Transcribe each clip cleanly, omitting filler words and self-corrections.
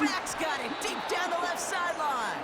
back's got it deep down the left sideline.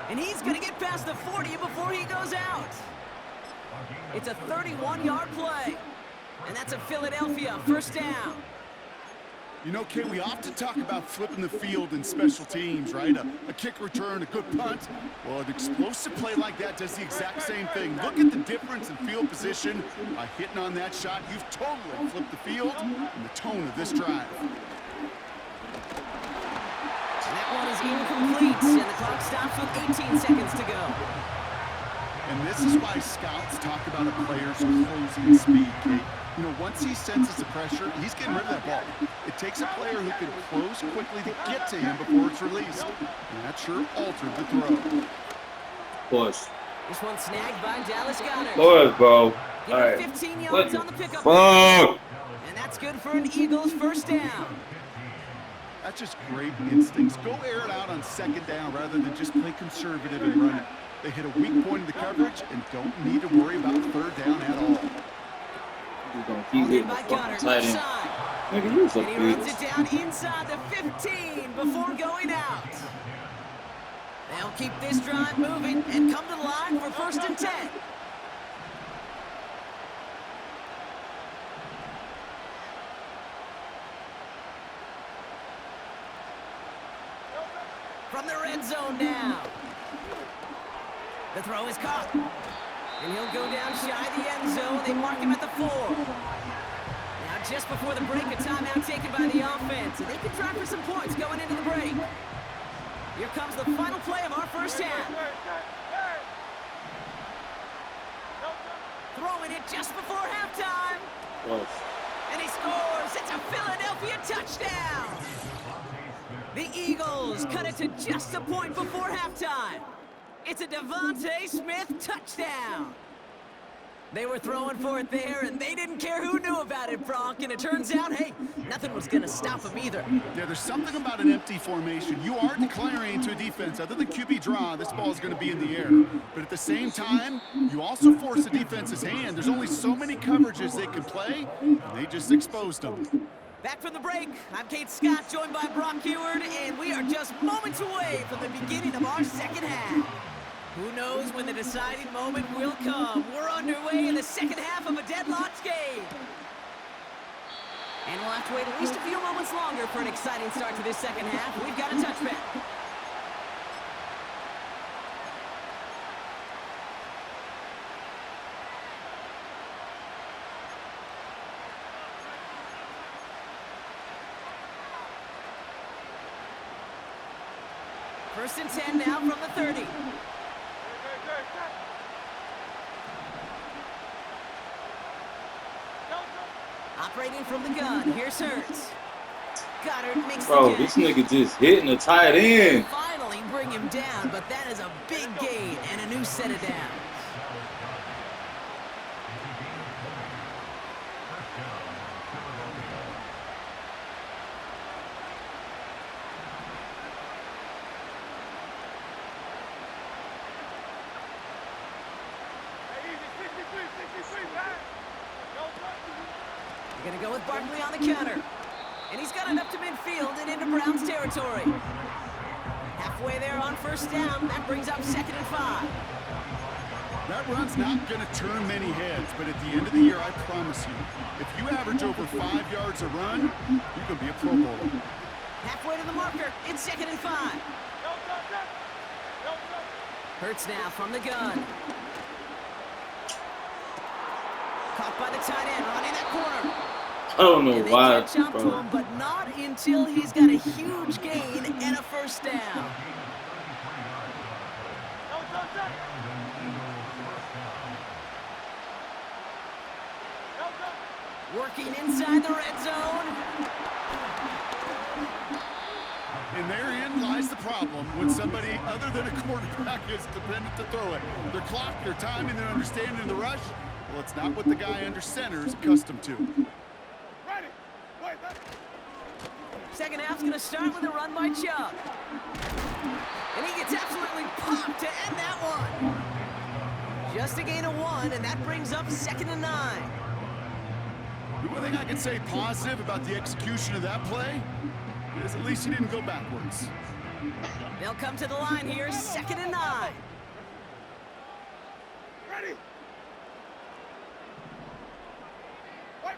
And he's going to get past the 40 before he goes out. It's a 31-yard play. And that's a Philadelphia first down. You know, Kay, we often talk about flipping the field in special teams, right? A kick return, a good punt. Well, an explosive play like that does the exact same thing. Look at the difference in field position. By hitting on that shot, you've totally flipped the field and the tone of this drive. And that one is incomplete, and the clock stops with 18 seconds to go. And this is why scouts talk about a player's closing speed, Kate. You know, once he senses the pressure, he's getting rid of that ball. It takes a player who can close quickly to get to him before it's released. And that sure altered the throw. Push. This one snagged by Dallas Goedert. Push, bro. All right. 15 yards on the pickup. Fuck. And that's good for an Eagles first down. That's just great instincts. Go air it out on second down rather than just play conservative and run it. They hit a weak point in the coverage and don't need to worry about third down at all. He's gonna keep hitting the fucking tight end. Nigga, you so and he runs it down inside the 15 before going out. They'll keep this drive moving and come to the line for first and 10. From the red zone now. The throw is caught. And he'll go down shy of the end zone. They mark him at the 4. Now just before the break, a timeout taken by the offense. And they can try for some points going into the break. Here comes the final play of our first half. Throwing it just before halftime. Close. And he scores. It's a Philadelphia touchdown. The Eagles cut it to just a point before halftime. It's a Devontae Smith touchdown. They were throwing for it there, and they didn't care who knew about it, Bronk. And it turns out, hey, nothing was going to stop them either. Yeah, there's something about an empty formation. You are declaring to a defense, other than QB draw, this ball is going to be in the air. But at the same time, you also force the defense's hand. There's only so many coverages they can play, and they just exposed them. Back from the break, I'm Kate Scott, joined by Brock Heward, and we are just moments away from the beginning of our second half. Who knows when the deciding moment will come? We're underway in the second half of a deadlocked game. And we'll have to wait at least a few moments longer for an exciting start to this second half. We've got a touchback. First and 10 now from the 30. Operating from the gun, here's Hurts. Goddard makes Bro, the this nigga just hitting the tight end. Finally bring him down, but that is a big gain and a new set of downs. Gonna go with Barkley on the counter. And he's got it up to midfield and into Browns territory. Halfway there on first down, that brings up 2nd and 5. That run's not going to turn many heads, but at the end of the year, I promise you, if you average over 5 yards a run, you're going to be a Pro Bowler. Halfway to the marker, it's 2nd and 5. Hurts now from the gun. Caught by the tight end, running that corner. I don't know why, catch up to him, but not until he's got a huge gain and a first down. Working inside the red zone. And therein lies the problem when somebody other than a quarterback is dependent to throw it. Their clock, their timing, their understanding of the rush, well, it's not what the guy under center is accustomed to. Second half's going to start with a run by Chubb. And he gets absolutely popped to end that one. Just a gain of 1, and that brings up 2nd and 9. The one thing I can say positive about the execution of that play, Yes, at least he didn't go backwards. They'll come to the line here, 2nd and 9. Ready. White.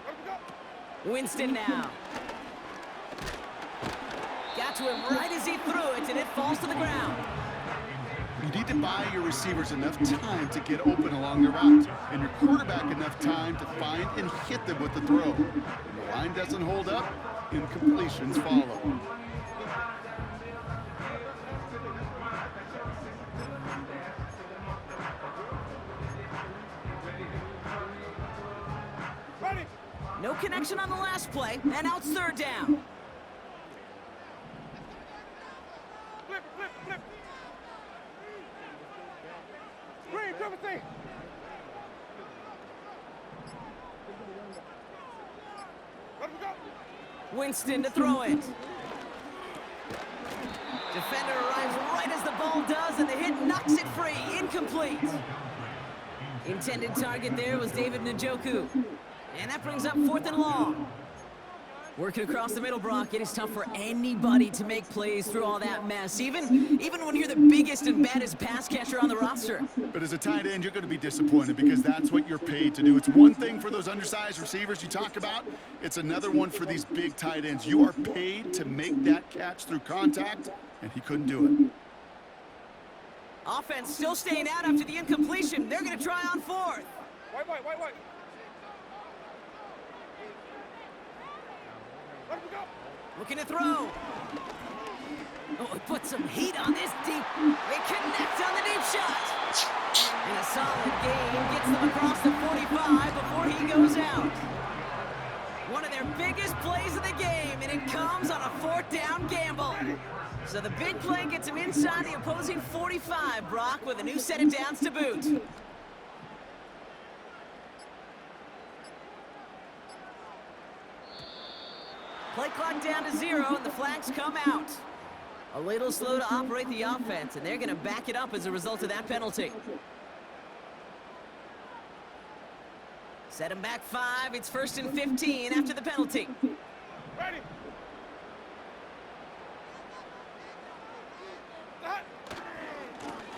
Let me go. Winston now. Got to him right as he threw it, and it falls to the ground. You need to buy your receivers enough time to get open along the route, and your quarterback enough time to find and hit them with the throw. When the line doesn't hold up, incompletions follow. Ready. No connection on the last play, and now it's 3rd down. Flip. Green, triple C. Let me go. Winston to throw it. Defender arrives right as the ball does, and the hit knocks it free. Incomplete. Intended target there was David Njoku. And that brings up 4th and long. Working across the middle, Brock, it is tough for anybody to make plays through all that mess, even when you're the biggest and baddest pass catcher on the roster. But as a tight end, you're going to be disappointed because that's what you're paid to do. It's one thing for those undersized receivers you talk about. It's another one for these big tight ends. You are paid to make that catch through contact, and he couldn't do it. Offense still staying out after the incompletion. They're going to try on 4th. White. Let me go. Looking to throw. Oh, it puts some heat on this deep. They connect on the deep shot. And a solid gain gets them across the 45 before he goes out. One of their biggest plays of the game, and it comes on a 4th down gamble. So the big play gets him inside the opposing 45, Brock, with a new set of downs to boot. Play clock down to 0, and the flags come out. A little slow to operate the offense, and they're going to back it up as a result of that penalty. Set him back 5. It's 1st and 15 after the penalty. Ready.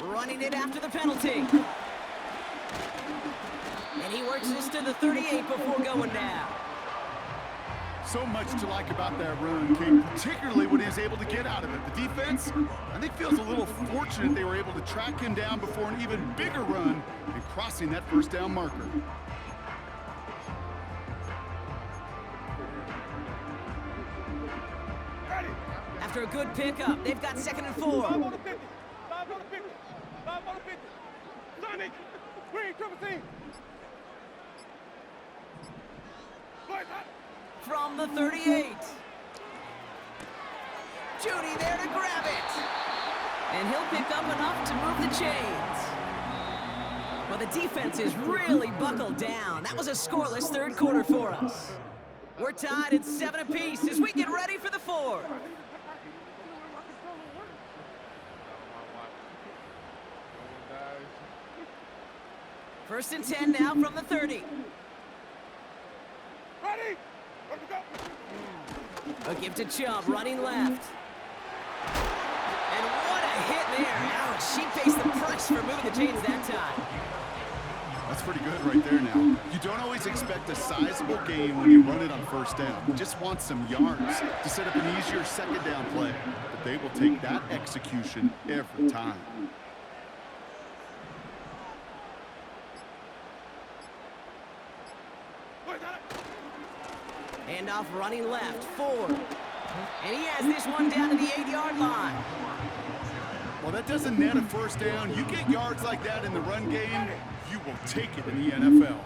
Running it after the penalty. And he works this to the 38 before going down. So much to like about that run, King, particularly what he was able to get out of it. The defense, I think, feels a little fortunate they were able to track him down before an even bigger run and crossing that 1st down marker. Ready. After a good pickup, they've got 2nd and 4. 5 on the 50. 5 on the 50. 5 on the 50. Sonic. Green, triple C. Boys, hot. From the 38. Judy there to grab it. And he'll pick up enough to move the chains. Well, the defense is really buckled down. That was a scoreless 3rd quarter for us. We're tied at 7 apiece as we get ready for the 4th. First and 10 now from the 30. Ready. Let me go. A give to Chubb, running left. And what a hit there. Ouch, she faced the press for moving the chains that time. That's pretty good right there now. You don't always expect a sizable gain when you run it on 1st down. You just want some yards to set up an easier 2nd down play. But they will take that execution every time. Handoff running left, 4. And he has this one down to the 8-yard line. Well, that doesn't net a 1st down. You get yards like that in the run game, you will take it in the NFL.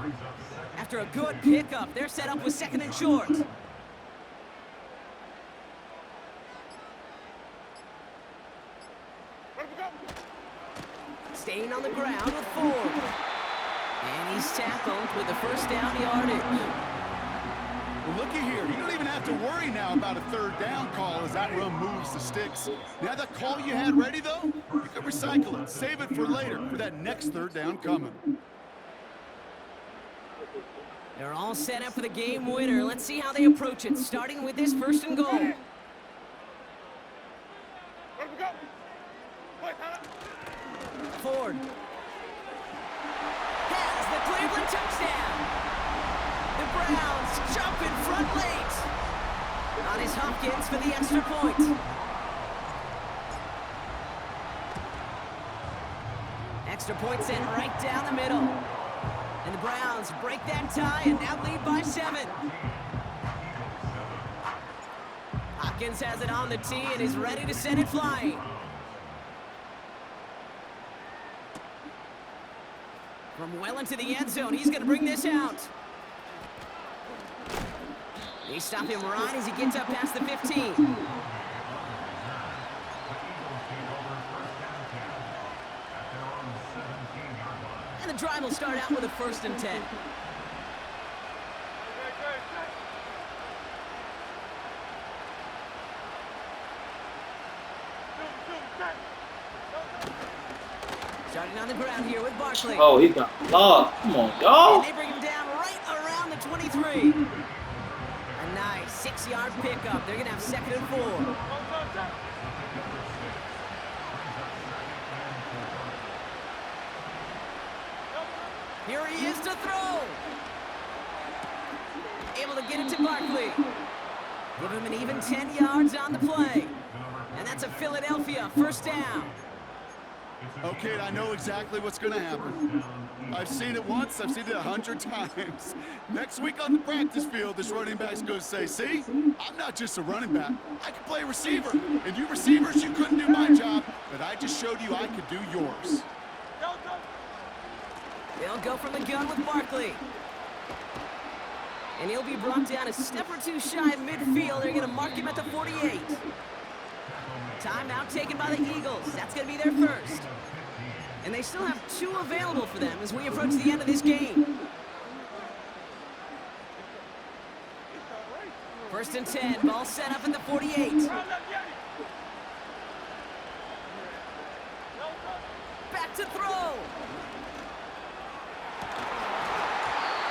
After a good pickup, they're set up with 2nd and short. Staying on the ground with 4. And he's tackled with the 1st down yardage. Well, looky here. You don't even have to worry now about a 3rd down call as that run moves the sticks. Now that call you had ready, though, you can recycle it. Save it for later for that next 3rd down coming. They're all set up for the game winner. Let's see how they approach it, starting with this 1st and goal. Where we go? Wait, Ford has the Cleveland touchdown. The Browns jump in front late. On his Hopkins for the extra point. Extra point sent right down the middle. And the Browns break that tie and now lead by 7. Hopkins has it on the tee and is ready to send it flying. From well into the end zone, he's going to bring this out. They stop him right as he gets up past the 15. And the drive will start out with a 1st and 10. Starting on the ground here with Barkley. Oh, he got lost. Come on, y'all. And they bring him down right around the 23. A nice 6-yard pickup. They're going to have 2nd and 4. Here he is to throw. Able to get it to Barkley. Give him an even 10 yards on the play. And that's a Philadelphia 1st down. Okay, I know exactly what's going to happen. I've seen it once, I've seen it 100 times. Next week on the practice field, this running back's going to say, see, I'm not just a running back. I can play receiver. And you receivers, you couldn't do my job, but I just showed you I could do yours. They'll go from the gun with Barkley. And he'll be brought down a step or two shy of midfield. They're going to mark him at the 48. Timeout taken by the Eagles. That's going to be their 1st. And they still have 2 available for them as we approach the end of this game. 1st and 10. Ball set up at the 48. Back to throw.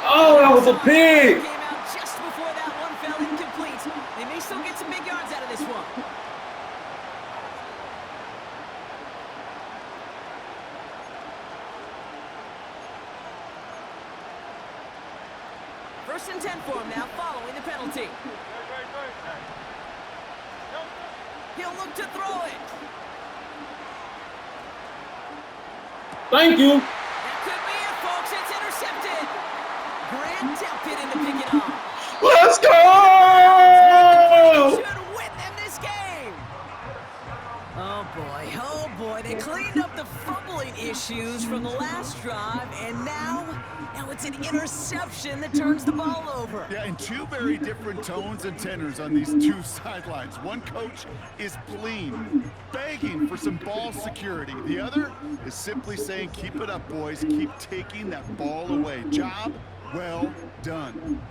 Oh, that was a pig. Came out just before that one fell incomplete. They may still get some big yards out of this one. First and 10 for him now, following the penalty. He'll look to throw it. Thank you. That could be it, folks. It's intercepted. Grant Delpit in to pick it up. Let's go! Should win them this game. Oh boy, they cleaned up the fumbling issues from the last drive, and now it's an interception that turns the ball over. Yeah, and 2 very different tones and tenors on these 2 sidelines. One coach is pleading, begging for some ball security. The other is simply saying, keep it up, boys. Keep taking that ball away. Job well done.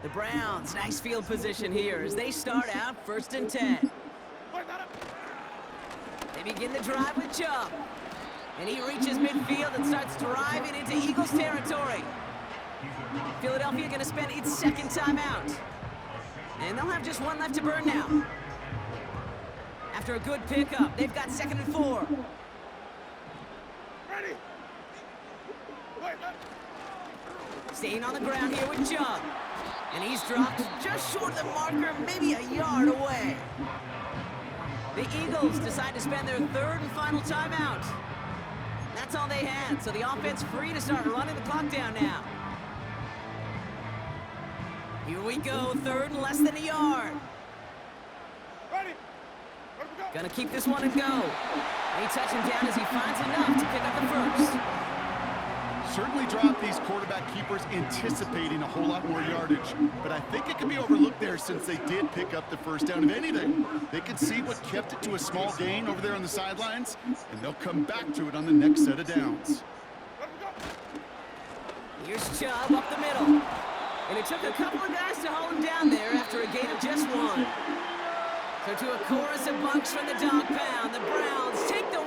The Browns, nice field position here as they start out 1st and 10. They begin the drive with Chubb. And he reaches midfield and starts driving into Eagles territory. Philadelphia going to spend its 2nd timeout. And they'll have just 1 left to burn now. After a good pickup, they've got 2nd and 4. Staying on the ground here with Chubb. And he's dropped just short of the marker, maybe a yard away. The Eagles decide to spend their 3rd and final timeout. That's all they had, so the offense free to start running the clock down now. Here we go, 3rd and less than a yard. Gonna keep this one and go. They touch him down as he finds enough to pick up the 1st. Certainly dropped these quarterback keepers anticipating a whole lot more yardage, but I think it can be overlooked there since they did pick up the 1st down. If anything, they could see what kept it to a small gain over there on the sidelines, and they'll come back to it on the next set of downs. Here's Chubb up the middle. And it took a couple of guys to haul him down there after a gain of just 1. So to a chorus of bunks from the dog pound, the Browns take the